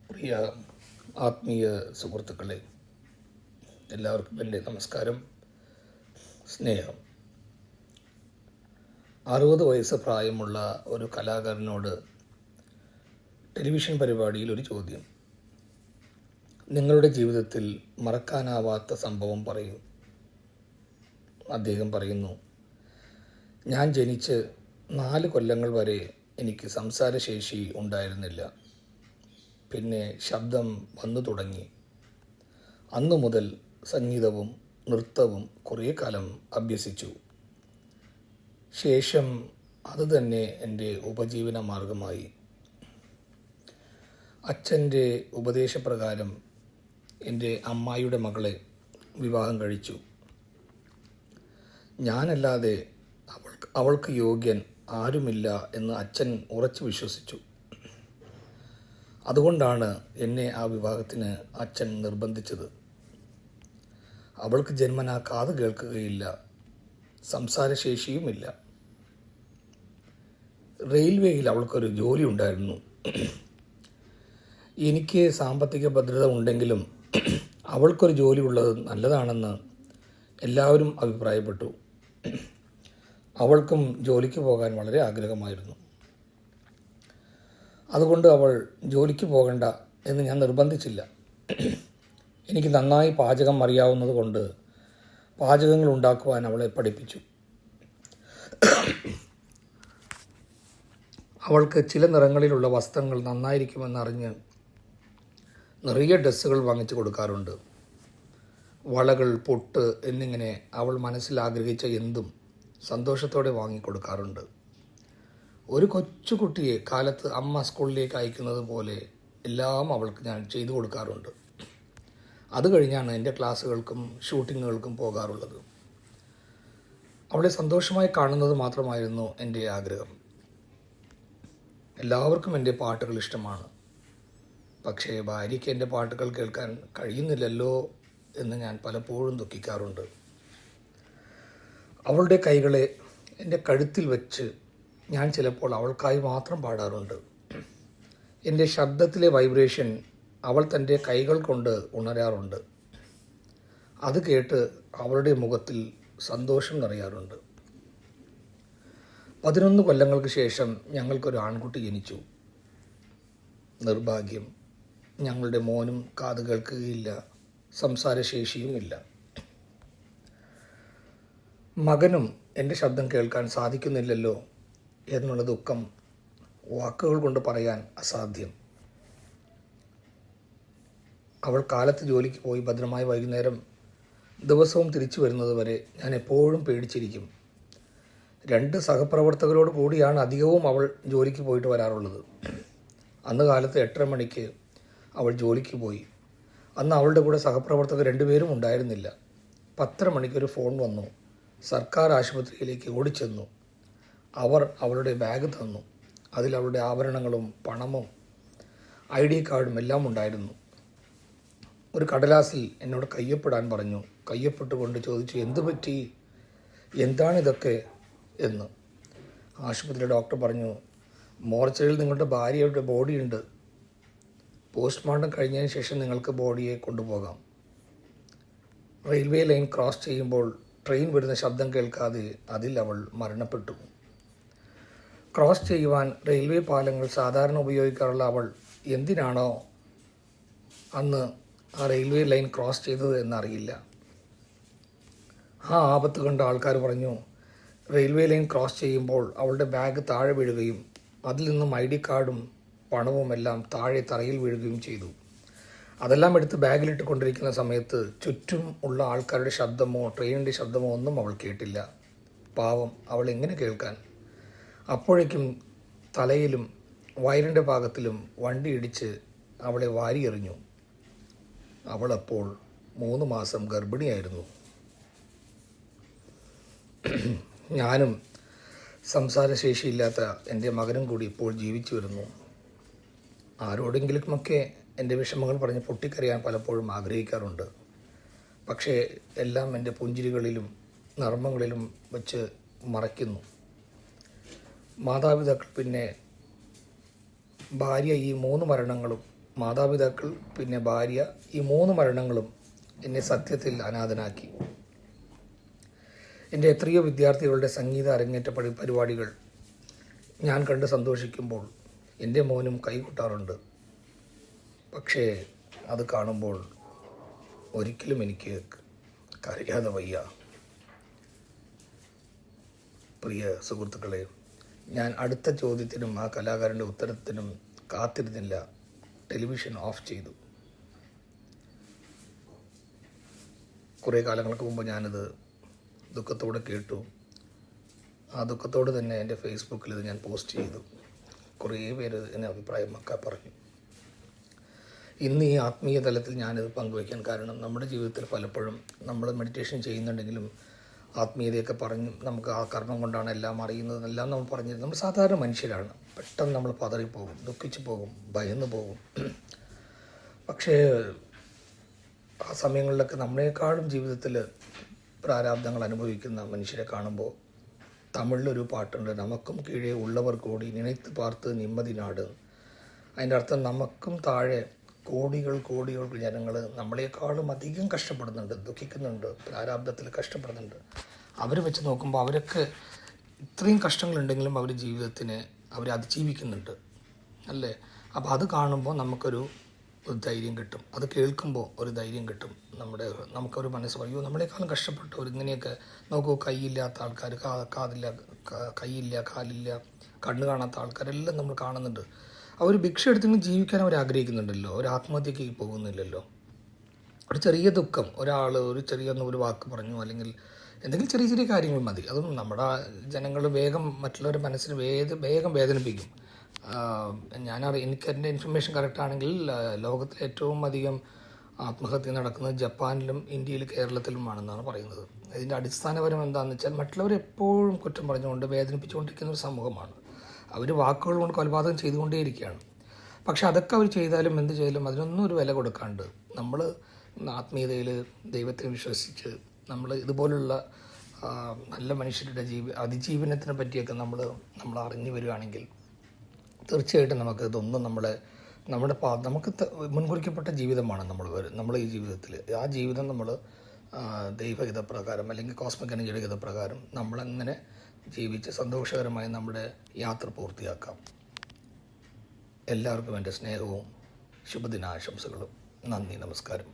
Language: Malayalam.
പ്രിയ ആത്മീയ സുഹൃത്തുക്കളെ, എല്ലാവർക്കും എൻ്റെ നമസ്കാരം, സ്നേഹം. 60 വയസ്സ് പ്രായമുള്ള ഒരു കലാകാരനോട് ടെലിവിഷൻ പരിപാടിയിൽ ഒരു ചോദ്യം. നിങ്ങളുടെ ജീവിതത്തിൽ മറക്കാനാവാത്ത സംഭവം പറയൂ. അദ്ദേഹം പറയുന്നു, ഞാൻ ജനിച്ച് 4 കൊല്ലങ്ങൾ വരെ എനിക്ക് സംസാരശേഷി ഉണ്ടായിരുന്നില്ല. പിന്നെ ശബ്ദം വന്നു തുടങ്ങി. അന്നു മുതൽ സംഗീതവും നൃത്തവും കുറേ കാലം അഭ്യസിച്ചു. ശേഷം അതുതന്നെ എൻ്റെ ഉപജീവന മാർഗമായി. അച്ഛൻ്റെ ഉപദേശപ്രകാരം എൻ്റെ അമ്മായിയുടെ മകളെ വിവാഹം കഴിച്ചു. ഞാനല്ലാതെ അവൾക്ക് യോഗ്യൻ ആരുമില്ല എന്ന് അച്ഛൻ ഉറച്ചു വിശ്വസിച്ചു. അതുകൊണ്ടാണ് എന്നെ ആ വിവാഹത്തിന് അച്ഛൻ നിർബന്ധിച്ചത്. അവൾക്ക് ജന്മനാ കാത് കേൾക്കുകയില്ല, സംസാരശേഷിയുമില്ല. റെയിൽവേയിൽ അവൾക്കൊരു ജോലി ഉണ്ടായിരുന്നു. എനിക്ക് സാമ്പത്തിക ഭദ്രത ഉണ്ടെങ്കിലും അവൾക്കൊരു ജോലി ഉള്ളത് നല്ലതാണെന്ന് എല്ലാവരും അഭിപ്രായപ്പെട്ടു. അവൾക്കും ജോലിക്ക് പോകാൻ വളരെ ആഗ്രഹമായിരുന്നു. അതുകൊണ്ട് അവൾ ജോലിക്ക് പോകണ്ട എന്ന് ഞാൻ നിർബന്ധിച്ചില്ല. എനിക്ക് നന്നായി പാചകം അറിയാവുന്നത് കൊണ്ട് പാചകങ്ങൾ ഉണ്ടാക്കുവാൻ അവളെ പഠിപ്പിച്ചു. അവൾക്ക് ചില നിറങ്ങളിലുള്ള വസ്ത്രങ്ങൾ നന്നായിരിക്കുമെന്നറിഞ്ഞ് നിറയെ ഡ്രസ്സുകൾ വാങ്ങിച്ചു കൊടുക്കാറുണ്ട്. വളകൾ, പൊട്ട് എന്നിങ്ങനെ അവൾ മനസ്സിൽ ആഗ്രഹിച്ച എന്തും സന്തോഷത്തോടെ വാങ്ങിക്കൊടുക്കാറുണ്ട്. ഒരു കൊച്ചുകുട്ടിയെ കാലത്ത് അമ്മ സ്കൂളിലേക്ക് അയക്കുന്നത് പോലെ എല്ലാം അവൾക്ക് ഞാൻ ചെയ്തു കൊടുക്കാറുണ്ട്. അത് കഴിഞ്ഞാണ് എൻ്റെ ക്ലാസ്സുകൾക്കും ഷൂട്ടിങ്ങുകൾക്കും പോകാറുള്ളത്. അവളെ സന്തോഷമായി കാണുന്നത് മാത്രമായിരുന്നു എൻ്റെ ആഗ്രഹം. എല്ലാവർക്കും എൻ്റെ പാട്ടുകൾ ഇഷ്ടമാണ്. പക്ഷേ ഭാര്യയ്ക്ക് എൻ്റെ പാട്ടുകൾ കേൾക്കാൻ കഴിയുന്നില്ലല്ലോ എന്ന് ഞാൻ പലപ്പോഴും ദുഃഖിക്കാറുണ്ട്. അവളുടെ കൈകളെ എൻ്റെ കഴുത്തിൽ വെച്ച് ഞാൻ ചിലപ്പോൾ അവൾക്കായി മാത്രം പാടാറുണ്ട്. എൻ്റെ ശബ്ദത്തിലെ വൈബ്രേഷൻ അവൾ തൻ്റെ കൈകൾ കൊണ്ട് ഉണരാറുണ്ട്. അത് കേട്ട് അവളുടെ മുഖത്തിൽ സന്തോഷം നിറയാറുണ്ട്. 11 കൊല്ലങ്ങൾക്ക് ശേഷം ഞങ്ങൾക്കൊരു ആൺകുട്ടി ജനിച്ചു. നിർഭാഗ്യം, ഞങ്ങളുടെ മോനും കാത് കേൾക്കുകയില്ല, സംസാരശേഷിയുമില്ല. മകനും എൻ്റെ ശബ്ദം കേൾക്കാൻ സാധിക്കുന്നില്ലല്ലോ എന്നുള്ള ദുഃഖം വാക്കുകൾ കൊണ്ട് പറയാൻ അസാധ്യം. അവൾ കാലത്ത് ജോലിക്ക് പോയി ഭദ്രമായി വൈകുന്നേരം ദിവസവും തിരിച്ചു വരുന്നത് വരെ ഞാൻ എപ്പോഴും പേടിച്ചിരിക്കും. 2 സഹപ്രവർത്തകരോട് കൂടിയാണ് അധികവും അവൾ ജോലിക്ക് പോയിട്ട് വരാറുള്ളത്. അന്ന് കാലത്ത് 8:30 മണിക്ക് അവൾ ജോലിക്ക് പോയി. അന്ന് അവളുടെ കൂടെ സഹപ്രവർത്തകർ 2 പേരും ഉണ്ടായിരുന്നില്ല. 10:30 മണിക്കൊരു ഫോൺ വന്നു. സർക്കാർ ആശുപത്രിയിലേക്ക് ഓടിച്ചെന്നു. അവർ അവളുടെ ബാഗ് തന്നു. അതിൽ അവളുടെ ആഭരണങ്ങളും പണവും ID കാർഡും എല്ലാം ഉണ്ടായിരുന്നു. ഒരു കടലാസിൽ എന്നോട് കയ്യൊപ്പിടാൻ പറഞ്ഞു. കയ്യൊപ്പിട്ടുകൊണ്ട് ചോദിച്ചു, എന്തു പറ്റി, എന്താണിതൊക്കെ എന്ന്. ആശുപത്രി ഡോക്ടർ പറഞ്ഞു, മോർച്ചറിയിൽ നിങ്ങളുടെ ഭാര്യയുടെ ബോഡിയുണ്ട്. പോസ്റ്റ്മോർട്ടം കഴിഞ്ഞതിന് ശേഷം നിങ്ങൾക്ക് ബോഡിയെ കൊണ്ടുപോകാം. റെയിൽവേ ലൈൻ ക്രോസ് ചെയ്യുമ്പോൾ ട്രെയിൻ വരുന്ന ശബ്ദം കേൾക്കാതെ അതിൽ അവൾ മരണപ്പെട്ടു. ക്രോസ് ചെയ്യുവാൻ റെയിൽവേ പാലങ്ങൾ സാധാരണ ഉപയോഗിക്കാറുള്ള അവൾ എന്തിനാണോ അന്ന് ആ റെയിൽവേ ലൈൻ ക്രോസ് ചെയ്തത് എന്നറിയില്ല. ആ ആപത്ത് കണ്ട ആൾക്കാർ പറഞ്ഞു, റെയിൽവേ ലൈൻ ക്രോസ് ചെയ്യുമ്പോൾ അവളുടെ ബാഗ് താഴെ വീഴുകയും അതിൽ നിന്നും ID കാർഡും പണവും എല്ലാം താഴെ തറയിൽ വീഴുകയും ചെയ്തു. അതെല്ലാം എടുത്ത് ബാഗിലിട്ട് കൊണ്ടിരിക്കുന്ന സമയത്ത് ചുറ്റും ഉള്ള ആൾക്കാരുടെ ശബ്ദമോ ട്രെയിനിൻ്റെ ശബ്ദമോ ഒന്നും അവൾ കേട്ടില്ല. പാവം, അവൾ എങ്ങനെ കേൾക്കാൻ? അപ്പോഴേക്കും തലയിലും വയറിൻ്റെ ഭാഗത്തിലും വണ്ടി ഇടിച്ച് അവളെ വാരിയെറിഞ്ഞു. അവളപ്പോൾ 3 മാസം ഗർഭിണിയായിരുന്നു. ഞാനും സംസാരശേഷിയില്ലാത്ത എൻ്റെ മകനും കൂടി ഇപ്പോൾ ജീവിച്ചു വരുന്നു. ആരോടെങ്കിലുമൊക്കെ എൻ്റെ വിഷമങ്ങൾ പറഞ്ഞ് പൊട്ടിക്കരയാൻ പലപ്പോഴും ആഗ്രഹിക്കാറുണ്ട്. പക്ഷേ എല്ലാം എൻ്റെ പുഞ്ചിരികളിലും നർമ്മങ്ങളിലും വെച്ച് മറയ്ക്കുന്നു. മാതാപിതാക്കൾ, പിന്നെ ഭാര്യ ഈ 3 മരണങ്ങളും മാതാപിതാക്കൾ, പിന്നെ ഭാര്യ, ഈ 3 മരണങ്ങളും എന്നെ സത്യത്തിൽ അനാഥനാക്കി. എൻ്റെ എത്രയോ വിദ്യാർത്ഥികളുടെ സംഗീത അരങ്ങേറ്റ പരിപാടികൾ ഞാൻ കണ്ട് സന്തോഷിക്കുമ്പോൾ എൻ്റെ മോനും കൈകൊട്ടാറുണ്ട്. പക്ഷേ അത് കാണുമ്പോൾ ഒരിക്കലും എനിക്ക് കരയാതെ വയ്യ. പ്രിയ സുഹൃത്തുക്കളെ, ഞാൻ അടുത്ത ചോദ്യത്തിനും ആ കലാകാരൻ്റെ ഉത്തരത്തിനും കാത്തിരുന്നില്ല. ടെലിവിഷൻ ഓഫ് ചെയ്തു. കുറേ കാലങ്ങൾക്ക് മുമ്പ് ഞാനത് ദുഃഖത്തോടെ കേട്ടു. ആ ദുഃഖത്തോടെ തന്നെ എൻ്റെ ഫേസ്ബുക്കിൽ ഇത് ഞാൻ പോസ്റ്റ് ചെയ്തു. കുറേ പേര് എന്നെ അഭിപ്രായമൊക്കെ പറഞ്ഞു. ഇന്ന് ഈ ആത്മീയ തലത്തിൽ ഞാനിത് പങ്കുവയ്ക്കാൻ കാരണം, നമ്മുടെ ജീവിതത്തിൽ പലപ്പോഴും നമ്മൾ മെഡിറ്റേഷൻ ചെയ്യുന്നുണ്ടെങ്കിലും ആത്മീയതയൊക്കെ പറഞ്ഞ് നമുക്ക് ആ കർമ്മം കൊണ്ടാണ് എല്ലാം അറിയുന്നതെന്നെല്ലാം നമ്മൾ പറഞ്ഞിരുന്നത്. നമ്മൾ സാധാരണ മനുഷ്യരാണ്. പെട്ടെന്ന് നമ്മൾ പതറിപ്പോകും, ദുഃഖിച്ചു പോകും, ഭയന്ന് പോകും. പക്ഷേ ആ സമയങ്ങളിലൊക്കെ നമ്മളെക്കാളും ജീവിതത്തിൽ പ്രാരാബ്ദങ്ങൾ അനുഭവിക്കുന്ന മനുഷ്യരെ കാണുമ്പോൾ തമിഴിലൊരു പാട്ടുണ്ട്, നമുക്കും കീഴേ ഉള്ളവർ കൂടി നിனைத்து പാർത്ത് നിമ്മതി നാട്. അതിൻ്റെ അർത്ഥം നമുക്കും താഴെ കോടികൾ ജനങ്ങൾ നമ്മളെക്കാളും അധികം കഷ്ടപ്പെടുന്നുണ്ട്, ദുഃഖിക്കുന്നുണ്ട്, പ്രാരാബ്ദത്തിൽ കഷ്ടപ്പെടുന്നുണ്ട്. അവർ വെച്ച് നോക്കുമ്പോൾ അവരൊക്കെ ഇത്രയും കഷ്ടങ്ങളുണ്ടെങ്കിലും അവർ ജീവിതത്തിനെ അവർ അതിജീവിക്കുന്നുണ്ട് അല്ലേ. അപ്പോൾ അത് കാണുമ്പോൾ നമുക്കൊരു ധൈര്യം കിട്ടും. അത് കേൾക്കുമ്പോൾ ഒരു ധൈര്യം കിട്ടും. നമുക്കൊരു മനസ്സ് പറയൂ, നമ്മളെക്കാളും കഷ്ടപ്പെട്ടവർ ഇങ്ങനെയൊക്കെ നോക്കൂ. കൈയില്ലാത്ത ആൾക്കാർ, കൈയില്ല, കാലില്ല, കണ്ണ് കാണാത്ത ആൾക്കാരെല്ലാം നമ്മൾ കാണുന്നുണ്ട്. അവർ ഭിക്ഷ എടുത്തെങ്കിലും ജീവിക്കാൻ അവർ ആഗ്രഹിക്കുന്നുണ്ടല്ലോ. ഒരു ആത്മഹത്യക്ക് പോകുന്നില്ലല്ലോ. ഒരു ചെറിയ ദുഃഖം, ഒരു ചെറിയ ഒരു വാക്ക് പറഞ്ഞു, അല്ലെങ്കിൽ എന്തെങ്കിലും ചെറിയ ചെറിയ കാര്യങ്ങൾ മതി. അതും നമ്മുടെ ജനങ്ങൾ വേഗം മറ്റുള്ളവരുടെ മനസ്സിന് വേഗം വേദനിപ്പിക്കും. എനിക്ക് എൻ്റെ ഇൻഫർമേഷൻ കറക്റ്റാണെങ്കിൽ ലോകത്തിലെ ഏറ്റവും അധികം ആത്മഹത്യ നടക്കുന്നത് ജപ്പാനിലും ഇന്ത്യയിൽ കേരളത്തിലുമാണെന്നാണ് പറയുന്നത്. ഇതിൻ്റെ അടിസ്ഥാനപരം എന്താണെന്ന് വെച്ചാൽ, മറ്റുള്ളവരെ എപ്പോഴും കുറ്റം പറഞ്ഞുകൊണ്ട് വേദനിപ്പിച്ചുകൊണ്ടിരിക്കുന്ന ഒരു സമൂഹമാണ്. അവർ വാക്കുകൾ കൊണ്ട് കൊലപാതകം ചെയ്തുകൊണ്ടേയിരിക്കുകയാണ്. പക്ഷെ അതൊക്കെ അവർ ചെയ്താലും എന്ത് ചെയ്താലും അതിനൊന്നും ഒരു വില കൊടുക്കാണ്ട് നമ്മൾ ആത്മീയതയിൽ ദൈവത്തെ വിശ്വസിച്ച് നമ്മൾ ഇതുപോലുള്ള നല്ല മനുഷ്യരുടെ അതിജീവനത്തിനെ പറ്റിയൊക്കെ നമ്മൾ അറിഞ്ഞു വരികയാണെങ്കിൽ തീർച്ചയായിട്ടും നമുക്ക് ഇതൊന്നും നമുക്ക് മുൻകുറിക്കപ്പെട്ട ജീവിതമാണ് നമ്മൾ ഈ ജീവിതത്തിൽ. ആ ജീവിതം നമ്മൾ ദൈവഹിതപ്രകാരം അല്ലെങ്കിൽ കോസ്മിക് എനർജിയുടെ ഹിതപ്രകാരം നമ്മളെങ്ങനെ ജീവിച്ച് സന്തോഷകരമായി നമ്മുടെ യാത്ര പൂർത്തിയാക്കാം. എല്ലാവർക്കും എൻ്റെ സ്നേഹവും ശുഭദിനാശംസകളും. നന്ദി, നമസ്കാരം.